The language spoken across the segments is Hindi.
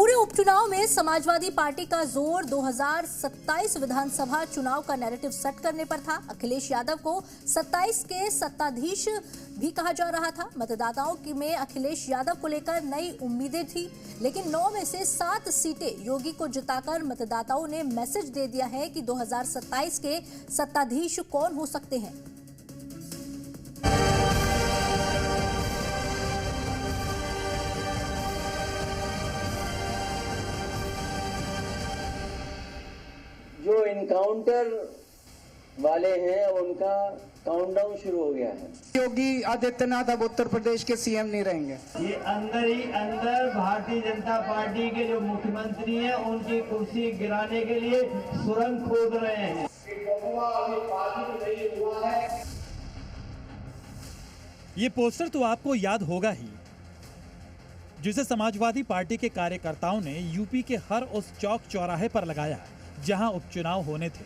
पूरे उपचुनाव में समाजवादी पार्टी का जोर 2027 विधानसभा चुनाव का नैरेटिव सेट करने पर था। अखिलेश यादव को 27 के सत्ताधीश भी कहा जा रहा था। मतदाताओं में अखिलेश यादव को लेकर नई उम्मीदें थी, लेकिन 9 में से 7 सीटें योगी को जिताकर मतदाताओं ने मैसेज दे दिया है कि 2027 के सत्ताधीश कौन हो सकते हैं। जो इनकाउंटर वाले हैं उनका काउंटडाउन शुरू हो गया है। योगी आदित्यनाथ अब उत्तर प्रदेश के सीएम नहीं रहेंगे। ये अंदर ही अंदर भारतीय जनता पार्टी के जो मुख्यमंत्री हैं उनकी कुर्सी गिराने के लिए सुरंग खोद रहे हैं। ये पोस्टर तो आपको याद होगा ही, जिसे समाजवादी पार्टी के कार्यकर्ताओं ने यूपी के हर उस चौक चौराहे पर लगाया जहां उपचुनाव होने थे।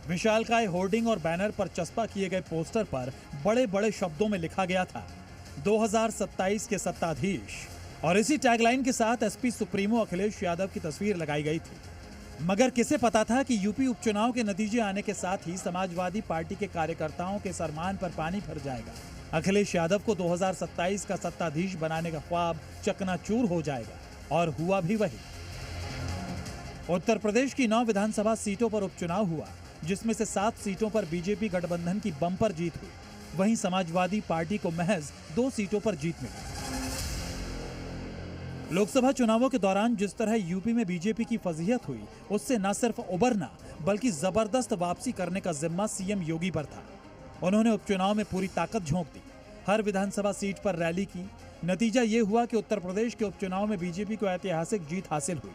विशालकाय होर्डिंग और बैनर पर चस्पा किए गए पोस्टर पर बड़े बड़े शब्दों में लिखा गया था 2027 के सत्ताधीश, और इसी टैगलाइन के साथ एसपी सुप्रीमो अखिलेश यादव की तस्वीर लगाई गई थी। मगर किसे पता था कि यूपी उपचुनाव के नतीजे आने के साथ ही समाजवादी पार्टी के कार्यकर्ताओं के सरमान पर पानी फिर जाएगा। अखिलेश यादव को 2027 का सत्ताधीश बनाने का ख्वाब चकनाचूर हो जाएगा, और हुआ भी वही। उत्तर प्रदेश की 9 विधानसभा सीटों पर उपचुनाव हुआ, जिसमें से 7 सीटों पर बीजेपी गठबंधन की बम्पर जीत हुई। वहीं समाजवादी पार्टी को महज 2 सीटों पर जीत मिली। लोकसभा चुनावों के दौरान जिस तरह यूपी में बीजेपी की फजीहत हुई, उससे न सिर्फ उबरना बल्कि जबरदस्त वापसी करने का जिम्मा सीएम योगी पर था। उन्होंने उपचुनाव में पूरी ताकत झोंक दी, हर विधानसभा सीट पर रैली की। नतीजा ये हुआ कि उत्तर प्रदेश के उपचुनाव में बीजेपी को ऐतिहासिक जीत हासिल हुई।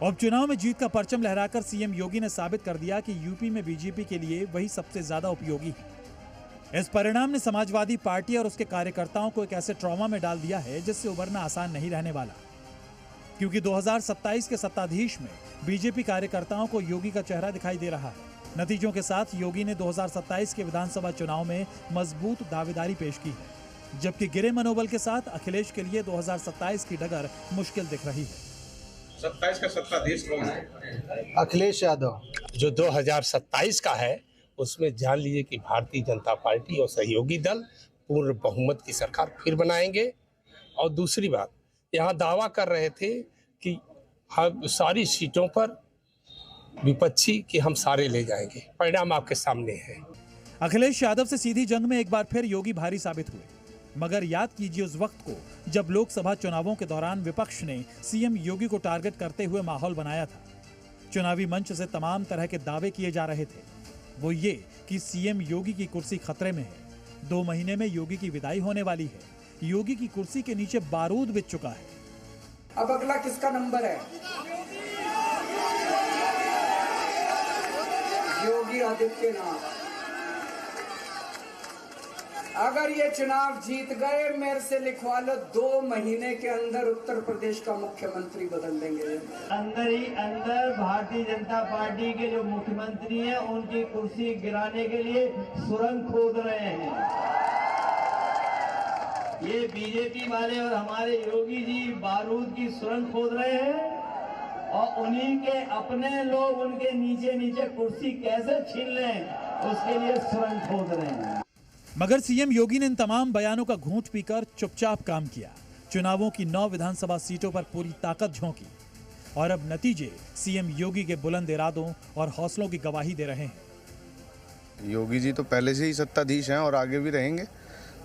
उपचुनाव में जीत का परचम लहराकर सीएम योगी ने साबित कर दिया कि यूपी में बीजेपी के लिए वही सबसे ज्यादा उपयोगी है। इस परिणाम ने समाजवादी पार्टी और उसके कार्यकर्ताओं को एक ऐसे ट्रॉमा में डाल दिया है जिससे उबरना आसान नहीं रहने वाला, क्योंकि 2027 के सत्ताधीश में बीजेपी कार्यकर्ताओं को योगी का चेहरा दिखाई दे रहा है। नतीजों के साथ योगी ने 2027 के विधानसभा चुनाव में मजबूत दावेदारी पेश की है, जबकि गिरे मनोबल के साथ अखिलेश के लिए 2027 की डगर मुश्किल दिख रही है। 27 का सत्ताधीश कौन है? अखिलेश यादव। जो 2027 का है उसमें जान लीजिए कि भारतीय जनता पार्टी और सहयोगी दल पूर्ण बहुमत की सरकार फिर बनाएंगे। और दूसरी बात, यहाँ दावा कर रहे थे कि हम सारी सीटों पर विपक्षी कि हम सारे ले जाएंगे। परिणाम आपके सामने है। अखिलेश यादव से सीधी जंग में एक बार फिर योगी भारी साबित हुए, मगर याद कीजिए उस वक्त को जब लोकसभा चुनावों के दौरान विपक्ष ने सीएम योगी को टारगेट करते हुए माहौल बनाया था। चुनावी मंच से तमाम तरह के दावे किए जा रहे थे, वो ये कि सीएम योगी की कुर्सी खतरे में है। 2 महीने में योगी की विदाई होने वाली है। योगी की कुर्सी के नीचे बारूद बिछ चुका है। अब अगला किसका नंबर है? योगी आदित्यनाथ। अगर ये चुनाव जीत गए, मेरे से लिखवा लो, 2 महीने के अंदर उत्तर प्रदेश का मुख्यमंत्री बदल देंगे। अंदर ही अंदर भारतीय जनता पार्टी के जो मुख्यमंत्री हैं उनकी कुर्सी गिराने के लिए सुरंग खोद रहे हैं। ये बीजेपी वाले और हमारे योगी जी बारूद की सुरंग खोद रहे हैं, और उन्हीं के अपने लोग उनके नीचे नीचे कुर्सी कैसे छीन लें उसके लिए सुरंग खोद रहे हैं। मगर सीएम योगी ने इन तमाम बयानों का घूंट पीकर चुपचाप काम किया। चुनावों की 9 विधानसभा सीटों पर पूरी ताकत झोंकी, और अब नतीजे सीएम योगी के बुलंद इरादों और हौसलों की गवाही दे रहे हैं। योगी जी तो पहले से ही सत्ताधीश हैं और आगे भी रहेंगे।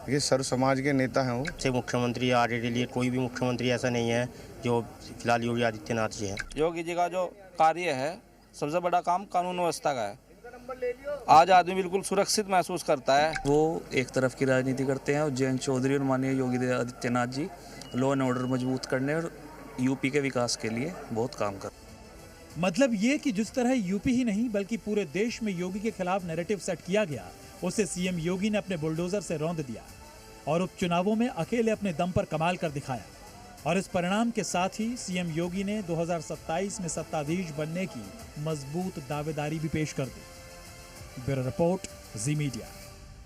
ये सर्व समाज के नेता हैं। वो से मुख्यमंत्री आगे के लिए कोई भी मुख्यमंत्री ऐसा नहीं है जो फिलहाल योगी आदित्यनाथ जी हैं। योगी जी का जो कार्य है, सबसे बड़ा काम कानून व्यवस्था का है। आज आदमी बिल्कुल सुरक्षित महसूस करता है। वो एक तरफ की राजनीति करते हैं और जयंत चौधरी और माननीय Yogi Adityanath ji law and order मजबूत करने और यूपी के विकास के लिए बहुत काम कर। मतलब ये कि जिस तरह यूपी ही नहीं बल्कि पूरे देश में योगी के खिलाफ नैरेटिव सेट किया गया, उसे सीएम योगी ने अपने बुलडोजर से रौंद दिया और उपचुनावों में अकेले अपने दम पर कमाल कर दिखाया। और इस परिणाम के साथ ही सीएम योगी ने 2027 में सत्ताधीश बनने की मजबूत दावेदारी भी पेश कर दी। ब्यूरो रिपोर्ट, जी मीडिया।